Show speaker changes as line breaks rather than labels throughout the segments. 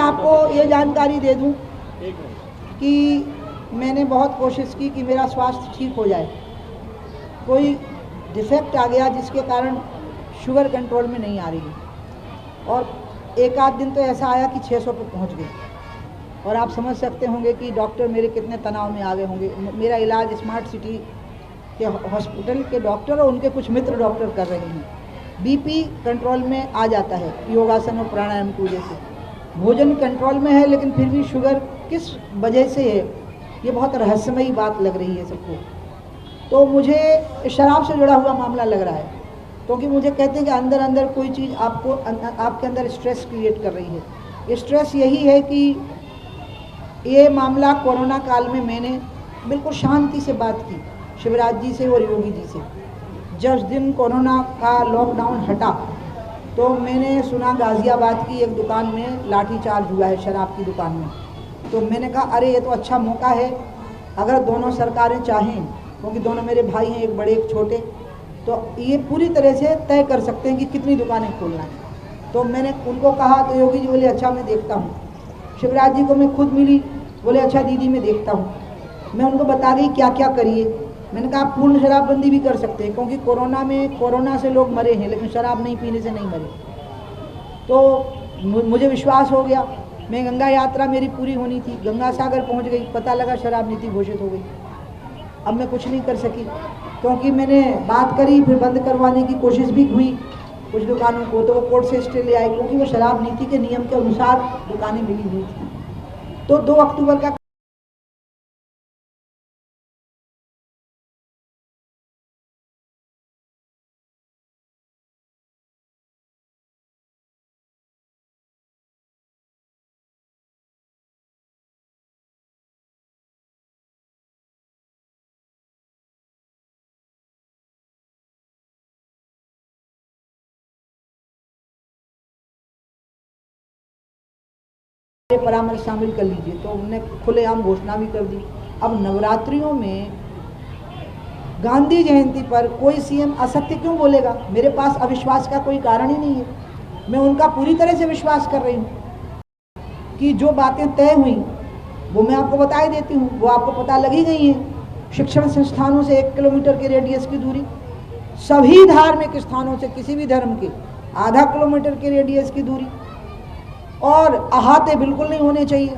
आपको ये जानकारी दे दूं कि मैंने बहुत कोशिश की कि मेरा स्वास्थ्य ठीक हो जाए। कोई डिफेक्ट आ गया जिसके कारण शुगर कंट्रोल में नहीं आ रही है और एक आध दिन तो ऐसा आया कि 600 पे पहुंच गई। और आप समझ सकते होंगे कि डॉक्टर मेरे कितने तनाव में आ गए होंगे। मेरा इलाज स्मार्ट सिटी के हॉस्पिटल के डॉक्टर और उनके कुछ मित्र डॉक्टर कर रहे हैं। बीपी कंट्रोल में आ जाता है योगासन और प्राणायाम की वजह से। भोजन कंट्रोल में है, लेकिन फिर भी शुगर किस वजह से है ये बहुत रहस्यमयी बात लग रही है सबको। तो मुझे शराब से जुड़ा हुआ मामला लग रहा है, क्योंकि मुझे कहते हैं कि अंदर अंदर कोई चीज़ आपके अंदर स्ट्रेस क्रिएट कर रही है। स्ट्रेस यही है कि ये मामला कोरोना काल में मैंने बिल्कुल शांति से बात की शिवराज जी से और योगी जी से। जिस दिन कोरोना का लॉकडाउन हटा तो मैंने सुना गाज़ियाबाद की एक दुकान में लाठीचार्ज हुआ है, शराब की दुकान में। तो मैंने कहा अरे ये तो अच्छा मौका है, अगर दोनों सरकारें चाहें, क्योंकि दोनों मेरे भाई हैं, एक बड़े एक छोटे, तो ये पूरी तरह से तय कर सकते हैं कि कितनी दुकानें खोलना है। तो मैंने उनको कहा तो योगी जी बोले अच्छा मैं देखता हूँ। शिवराज जी को मैं खुद मिली, बोले अच्छा दीदी मैं देखता हूँ। मैं उनको बता दी क्या क्या करिए। मैंने कहा आप पूर्ण शराबबंदी भी कर सकते हैं, क्योंकि कोरोना से लोग मरे हैं लेकिन शराब नहीं पीने से नहीं मरे। तो मुझे विश्वास हो गया। मैं गंगा यात्रा मेरी पूरी होनी थी, गंगा सागर पहुंच गई, पता लगा शराब नीति घोषित हो गई। अब मैं कुछ नहीं कर सकी, क्योंकि मैंने बात करी, फिर बंद करवाने की कोशिश भी हुई कुछ दुकानों को, तो वो कोर्ट से स्टे ले आए, क्योंकि वो शराब नीति के नियम के अनुसार दुकानें मिली हुई थी। तो 2 अक्टूबर का परामर्श शामिल कर लीजिए, तो उन्होंने खुलेआम घोषणा भी कर दी। अब नवरात्रियों में गांधी जयंती पर कोई सीएम असत्य क्यों बोलेगा? मेरे पास अविश्वास का कोई कारण ही नहीं है। मैं उनका पूरी तरह से विश्वास कर रही हूँ कि जो बातें तय हुई वो मैं आपको बता ही देती हूँ, वो आपको पता लग ही गई है। शिक्षण संस्थानों से 1 किलोमीटर के रेडियस की दूरी, सभी धार्मिक स्थानों से किसी भी धर्म के आधा किलोमीटर के रेडियस की दूरी, और अहाते बिल्कुल नहीं होने चाहिए,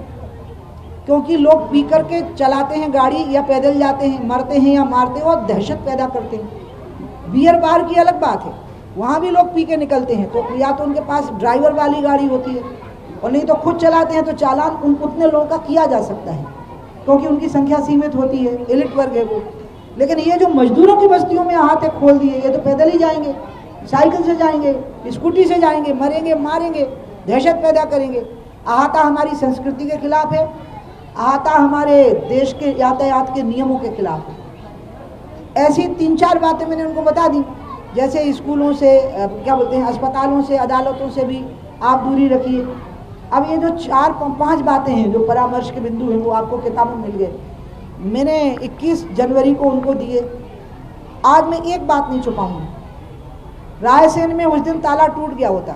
क्योंकि लोग पी करके चलाते हैं गाड़ी या पैदल जाते हैं, मरते हैं या मारते हैं और दहशत पैदा करते हैं। बियर बार की अलग बात है, वहाँ भी लोग पी के निकलते हैं, तो या तो उनके पास ड्राइवर वाली गाड़ी होती है और नहीं तो खुद चलाते हैं, तो चालान उतने लोगों का किया जा सकता है, क्योंकि उनकी संख्या सीमित होती है, एलिट वर्ग है वो। लेकिन ये जो मजदूरों की बस्तियों में अहाते खोल दिए, ये तो पैदल ही जाएंगे, साइकिल से जाएंगे, स्कूटी से जाएंगे, मरेंगे, मारेंगे, दहशत पैदा करेंगे। अहाता हमारी संस्कृति के खिलाफ है, अहाता हमारे देश के यातायात के नियमों के खिलाफ है। ऐसी 3-4 बातें मैंने उनको बता दी, जैसे स्कूलों से क्या बोलते हैं, अस्पतालों से, अदालतों से भी आप दूरी रखिए। अब ये जो 4-5 बातें हैं जो परामर्श के बिंदु हैं, वो आपको किताबों में मिल गए। मैंने 21 जनवरी को उनको दिए। आज मैं एक बात नहीं छुपाऊंगी, रायसेन में उस दिन ताला टूट गया होता,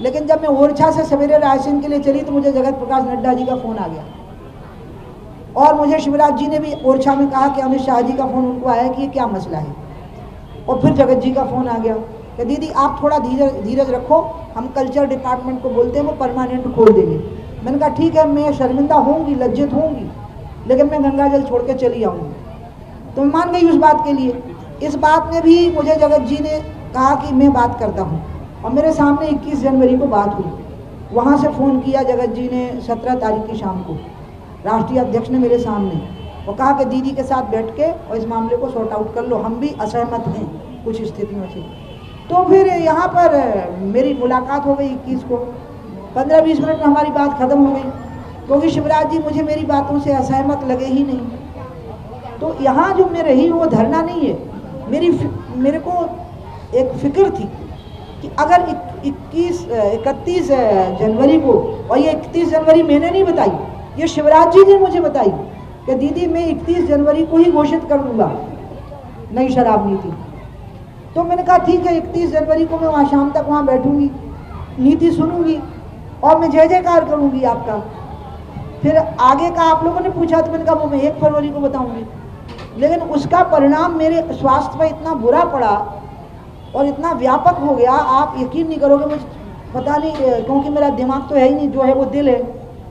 लेकिन जब मैं ओरछा से सवेरे रायसेन के लिए चली तो मुझे जगत प्रकाश नड्डा जी का फ़ोन आ गया, और मुझे शिवराज जी ने भी ओरछा में कहा कि अमित शाह जी का फ़ोन उनको आया कि ये क्या मसला है। और फिर जगत जी का फ़ोन आ गया कि दीदी आप थोड़ा धीरज रखो, हम कल्चर डिपार्टमेंट को बोलते हैं, वो परमानेंट खोल देंगे। मैंने कहा ठीक है, मैं शर्मिंदा होंगी, लज्जित होंगी, लेकिन मैं गंगा जल छोड़ के चली आऊँगी। तो मैं मान गई उस बात के लिए। इस बात में भी मुझे जगत जी ने कहा कि मैं बात करता हूँ, और मेरे सामने 21 जनवरी को बात हुई। वहाँ से फ़ोन किया जगत जी ने 17 तारीख की शाम को, राष्ट्रीय अध्यक्ष ने मेरे सामने, और कहा कि दीदी के साथ बैठ के और इस मामले को सॉर्ट आउट कर लो, हम भी असहमत हैं कुछ स्थितियों से। तो फिर यहाँ पर मेरी मुलाकात हो गई 21 को। 15-20 मिनट में हमारी बात ख़त्म हो गई, क्योंकि शिवराज जी मुझे मेरी बातों से असहमत लगे ही नहीं। तो यहाँ जो मैं रही वो धरना नहीं है, मेरे को एक फिक्र थी कि अगर 31 जनवरी को, और ये 31 जनवरी मैंने नहीं बताई, ये शिवराज जी ने मुझे बताई कि दीदी मैं 31 जनवरी को ही घोषित कर दूंगा नई शराब नीति। तो मैंने कहा ठीक है, 31 जनवरी को मैं वहाँ शाम तक वहाँ बैठूंगी, नीति सुनूंगी, और मैं जय जयकार करूंगी आपका। फिर आगे का आप लोगों ने पूछा तो मैंने कहा वो मैं 1 फरवरी को बताऊंगी। लेकिन उसका परिणाम मेरे स्वास्थ्य पर इतना बुरा पड़ा और इतना व्यापक हो गया, आप यकीन नहीं करोगे। मुझे पता नहीं, क्योंकि मेरा दिमाग तो है ही नहीं, जो है वो दिल है,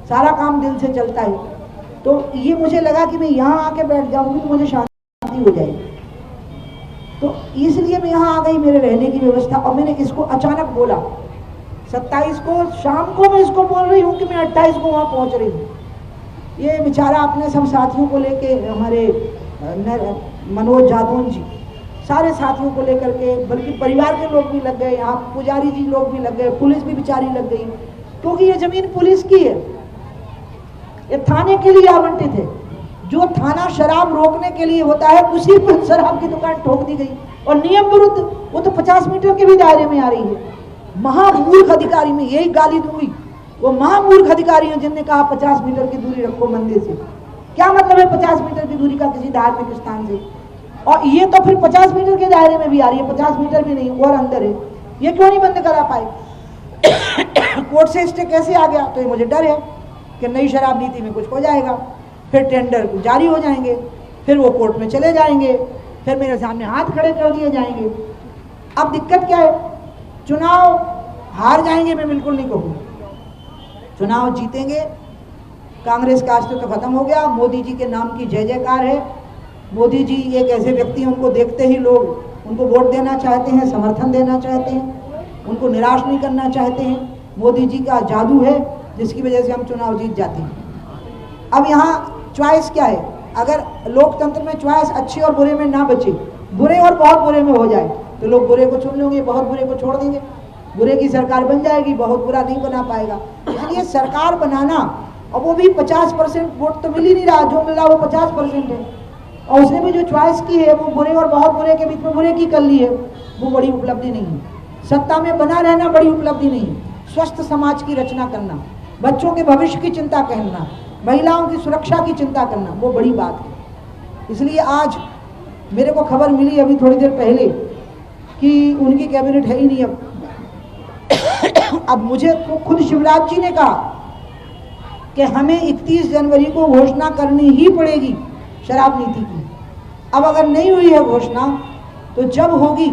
सारा काम दिल से चलता है। तो ये मुझे लगा कि मैं यहाँ आके बैठ जाऊंगी तो मुझे शांति हो जाएगी, तो इसलिए मैं यहाँ आ गई, मेरे रहने की व्यवस्था। और मैंने इसको अचानक बोला 27 को शाम को मैं इसको बोल रही हूँ कि मैं 28 को वहाँ पहुँच रही हूँ। ये बेचारा अपने सब साथियों को लेके, हमारे मनोज जादौन जी, सारे साथियों को लेकर के, बल्कि परिवार के लोग भी लग गए, यहाँ पुजारी जी लोग भी लग गए, पुलिस भी बेचारी लग गई, क्योंकि ये जमीन पुलिस की है, ये थाने के लिए आवंटित है। जो थाना शराब रोकने के लिए होता है, उसी पर शराब की दुकान ठोक दी गई और नियम विरुद्ध। वो तो 50 मीटर के भी दायरे में आ रही है। महामूर्ख अधिकारी, में यही गाली दूंगी, वो महामूर्ख अधिकारी हैं जिनने कहा 50 मीटर की दूरी रखो मंदिर से। क्या मतलब है 50 मीटर की दूरी का किसी धार्मिक स्थान से? और ये तो फिर 50 मीटर के दायरे में भी आ रही है, 50 मीटर भी नहीं और अंदर है। ये क्यों नहीं बंद करा पाए? कोर्ट से स्टे कैसे आ गया? तो ये मुझे डर है कि नई शराब नीति में कुछ हो जाएगा, फिर टेंडर जारी हो जाएंगे, फिर वो कोर्ट में चले जाएंगे, फिर मेरे सामने हाथ खड़े कर दिए जाएंगे। अब दिक्कत क्या है? चुनाव हार जाएंगे, मैं बिल्कुल नहीं कहूँगा, चुनाव जीतेंगे। कांग्रेस का अस्तित्व खत्म हो गया, मोदी जी के नाम की जय जयकार है। मोदी जी एक ऐसे व्यक्ति हैं, उनको देखते ही लोग उनको वोट देना चाहते हैं, समर्थन देना चाहते हैं, उनको निराश नहीं करना चाहते हैं। मोदी जी का जादू है जिसकी वजह से हम चुनाव जीत जाते हैं। अब यहाँ चॉइस क्या है? अगर लोकतंत्र में चॉइस अच्छे और बुरे में ना बचे, बुरे और बहुत बुरे में हो जाए, तो लोग बुरे को चुन लेंगे, बहुत बुरे को छोड़ देंगे, बुरे की सरकार बन जाएगी, बहुत बुरा नहीं बना पाएगा। इसलिए सरकार बनाना, और वो भी 50% वोट तो मिल ही नहीं रहा, जो मिल रहा वो 50% है, और उसने भी जो चॉइस की है वो बुरे और बहुत बुरे के बीच में बुरे की कर ली है, वो बड़ी उपलब्धि नहीं है। सत्ता में बना रहना बड़ी उपलब्धि नहीं है। स्वस्थ समाज की रचना करना, बच्चों के भविष्य की चिंता करना, महिलाओं की सुरक्षा की चिंता करना, वो बड़ी बात है। इसलिए आज मेरे को खबर मिली अभी थोड़ी देर पहले कि उनकी कैबिनेट है ही नहीं अब मुझे तो खुद शिवराज जी ने कहा कि हमें 31 जनवरी को घोषणा करनी ही पड़ेगी शराब नीति की। अब अगर नहीं हुई है घोषणा, तो जब होगी,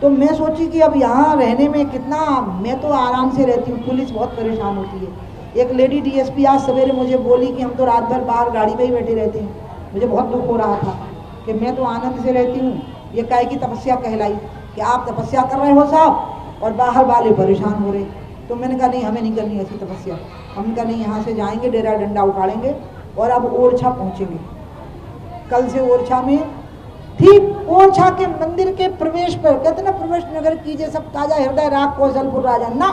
तो मैं सोची कि अब यहाँ रहने में कितना, मैं तो आराम से रहती हूँ, पुलिस बहुत परेशान होती है। एक लेडी डीएसपी आज सवेरे मुझे बोली कि हम तो रात भर बाहर गाड़ी में ही बैठे रहते हैं। मुझे बहुत दुख हो रहा था कि मैं तो आनंद से रहती हूँ, ये काय की तपस्या कहलाई कि आप तपस्या कर रहे हो साहब और बाहर वाले परेशान हो रहे। तो मैंने कहा नहीं, हमें नहीं करनी ऐसी तपस्या। हमने कहा नहीं, यहाँ से जाएंगे, डेरा डंडा उखाड़ेंगे और अब ओरछा पहुँचेंगे। कल से ओरछा में, ठीक ओरछा के मंदिर के प्रवेश पर, कहते ना प्रवेश नगर कीजिए सब ताजा हृदय राग कौशलपुर राजा, ना,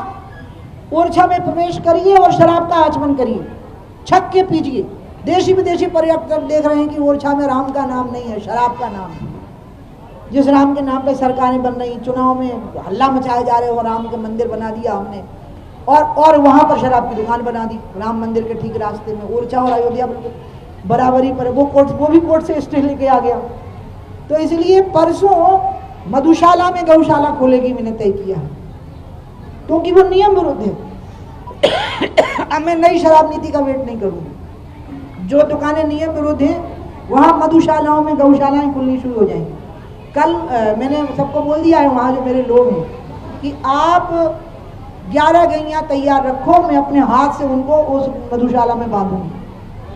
ओरछा में प्रवेश करिए और शराब का आचमन करिए, छक के पीजिए। देशी विदेशी पर्यटक देख रहे हैं कि ओरछा में राम का नाम नहीं है, शराब का नाम है। जिस राम के नाम पे सरकारें बन रही, चुनाव में हल्ला मचाए जा रहे हो, राम का मंदिर बना दिया हमने, और वहां पर शराब की दुकान बना दी राम मंदिर के ठीक रास्ते में। ओरछा और अयोध्या बराबरी पर, वो भी कोर्ट से स्टे लेके आ गया। तो इसलिए परसों मधुशाला में गौशाला खोलेगी, मैंने तय किया, क्योंकि वो नियम विरुद्ध है। अब मैं नई शराब नीति का वेट नहीं करूंगी। जो दुकानें नियम विरुद्ध हैं वहां मधुशालाओं में गौशालाएं खुलनी शुरू हो जाएंगी। कल मैंने सबको बोल दिया है वहाँ जो मेरे लोग हैं कि आप 11 गैया तैयार रखो, मैं अपने हाथ से उनको उस मधुशाला में बांधूंगी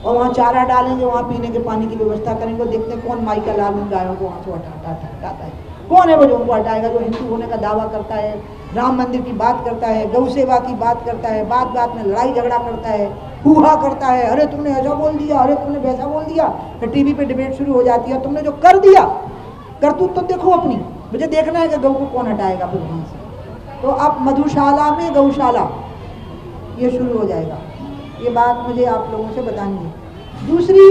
और वहाँ चारा डालेंगे, वहाँ पीने के पानी की व्यवस्था करेंगे। देखते हैं कौन माई का लाल उन गायों को वहाँ से हटाता है, कौन है वो जो उनको हटाएगा, जो हिंदू होने का दावा करता है, राम मंदिर की बात करता है, गौ सेवा की बात करता है, बात बात में लड़ाई झगड़ा करता है, हुआ करता है, अरे तुमने ऐसा बोल दिया, अरे तुमने वैसा बोल दिया, फिर टीवी पे डिबेट शुरू हो जाती है। तुमने जो कर दिया, करतूत तो देखो अपनी, मुझे देखना है कि गौ को कौन हटाएगा फिर वहाँ से। तो अब मधुशाला में गौशाला ये शुरू हो जाएगा। ये बात मुझे आप लोगों से बतानी है। दूसरी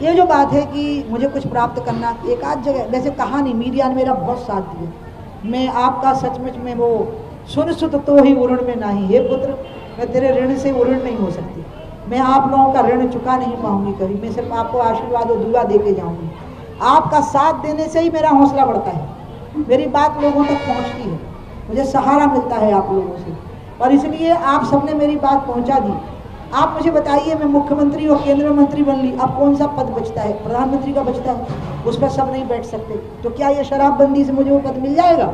ये जो बात है कि मुझे कुछ प्राप्त करना, एक आध जगह वैसे कहा नहीं, मीडिया ने मेरा बहुत साथ दिया। मैं आपका सचमुच में वो सुन सुत तो ही उऋण में नहीं, हे पुत्र मैं तेरे ऋण से उऋण नहीं हो सकती, मैं आप लोगों का ऋण चुका नहीं पाऊंगी कभी, मैं सिर्फ आपको आशीर्वाद और दुआ दे के जाऊँगी। आपका साथ देने से ही मेरा हौसला बढ़ता है, मेरी बात लोगों तक पहुँचती है, मुझे सहारा मिलता है आप लोगों से। और इसलिए आप सबने मेरी बात पहुंचा दी। आप मुझे बताइए, मैं मुख्यमंत्री और केंद्रीय मंत्री बन ली, अब कौन सा पद बचता है? प्रधानमंत्री का बचता है, उस पर सब नहीं बैठ सकते। तो क्या ये शराबबंदी से मुझे वो पद मिल जाएगा?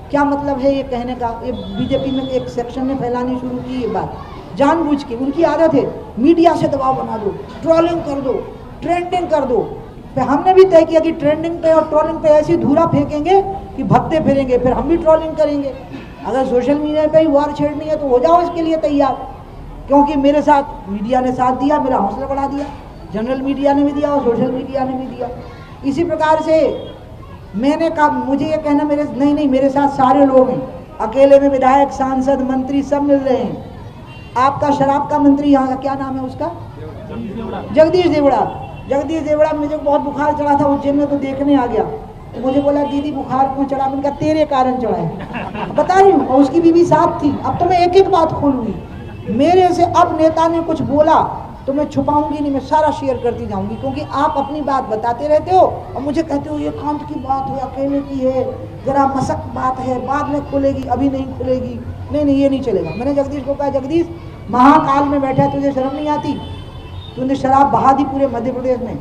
क्या मतलब है ये कहने का? ये बीजेपी में एक सेक्शन ने फैलानी शुरू की ये बात जानबूझ के। उनकी आदत है मीडिया से दबाव बना दो, ट्रोलिंग कर दो, ट्रेंडिंग कर दो। फिर हमने भी तय किया कि ट्रेंडिंग पे और ट्रोलिंग पे ऐसी धूरा फेंकेंगे कि भगते फिरेंगे, फिर हम भी ट्रोलिंग करेंगे। अगर सोशल मीडिया पे ही वार छेड़नी है तो हो जाओ इसके लिए तैयार, क्योंकि मेरे साथ मीडिया ने साथ दिया, मेरा हौसला बढ़ा दिया, जनरल मीडिया ने भी दिया और सोशल मीडिया ने भी दिया। इसी प्रकार से मैंने कहा, मुझे ये कहना मेरे नहीं मेरे साथ सारे लोग हैं, अकेले में विधायक, सांसद, मंत्री सब मिल रहे हैं। आपका शराब का मंत्री यहाँ का क्या नाम है उसका? जगदीश देवड़ा। जगदीश देवड़ा, मुझे बहुत बुखार चढ़ा था उज्जैन में, तो देखने आ गया। तो मुझे बोला दीदी बुखार क्यों चढ़ा? मैंने कहा तेरे कारण चढ़ा है, बता रही हूँ। और उसकी बीवी साथ थी। अब तो मैं एक एक बात खोलूंगी। मेरे से अब नेता ने कुछ बोला तो मैं छुपाऊंगी नहीं, मैं सारा शेयर करती जाऊंगी, क्योंकि आप अपनी बात बताते रहते हो और मुझे कहते हो ये एकांत की बात है, अकेले की है, जरा मसक बात है, बाद में खुलेगी, अभी नहीं खुलेगी। नहीं ये नहीं चलेगा। मैंने जगदीश को कहा, जगदीश महाकाल में बैठा है, तुझे शर्म नहीं आती? तूने शराब बहा दी पूरे मध्य प्रदेश में,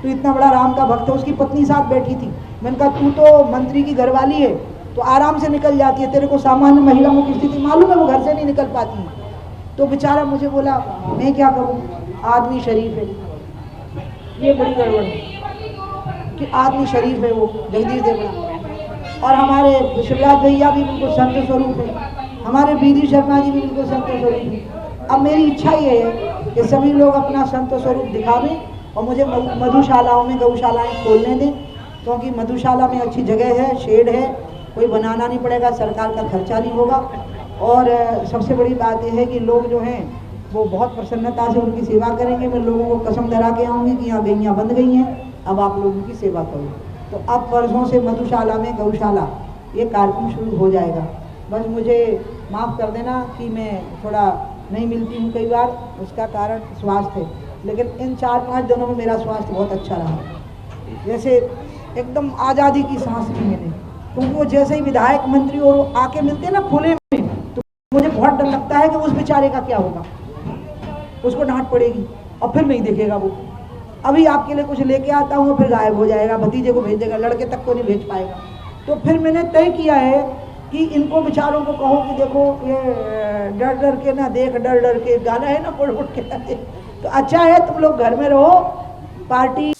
तू इतना बड़ा राम का भक्त है। उसकी पत्नी साथ बैठी थी। मैंने कहा तू तो मंत्री की घरवाली है, तो आराम से निकल जाती है, तेरे को सामान्य महिलाओं की स्थिति मालूम है, वो घर से नहीं निकल पाती है। तो बेचारा मुझे बोला मैं क्या करूं, आदमी शरीफ है। ये बड़ी गड़बड़ है कि आदमी शरीफ है वो जगदीश देवड़ा, और हमारे शिवराज भैया भी बिल्कुल संत स्वरूप है, हमारे बीडी शर्मा जी भी बिल्कुल संत स्वरूप है। अब मेरी इच्छा ये है कि सभी लोग अपना संत स्वरूप दिखावें और मुझे मधुशालाओं में गौशालाएं खोलने दें, क्योंकि मधुशाला में अच्छी जगह है, शेड है, कोई बनाना नहीं पड़ेगा, सरकार का खर्चा नहीं होगा। और सबसे बड़ी बात यह है कि लोग जो हैं वो बहुत प्रसन्नता से उनकी सेवा करेंगे। मैं लोगों को कसम धरा के आऊँगी कि यहाँ गैयाँ बंद गई हैं, अब आप लोगों की सेवा करो। तो अब परसों से मधुशाला में गौशाला ये कार्यक्रम शुरू हो जाएगा। बस मुझे माफ़ कर देना कि मैं थोड़ा नहीं मिलती हूँ कई बार, उसका कारण स्वास्थ्य है, लेकिन इन 4-5 दिनों में मेरा स्वास्थ्य बहुत अच्छा रहा। जैसे एकदम आज़ादी की सांस ली मैंने, क्योंकि वो जैसे ही विधायक मंत्री और आके मिलते हैं ना खुले में, तो मुझे बहुत डर लगता है कि उस बेचारे का क्या होगा, उसको डांट पड़ेगी और फिर नहीं देखेगा वो। अभी आपके लिए कुछ लेके आता हूँ, फिर गायब हो जाएगा, भतीजे को भेज देगा, लड़के तक को नहीं भेज पाएगा। तो फिर मैंने तय किया है कि इनको बेचारों को कहो कि देखो ये डर डर के ना देख, डर डर के गाना है ना, उड़ उड़ के ना देख। तो अच्छा है तुम लोग घर में रहो, पार्टी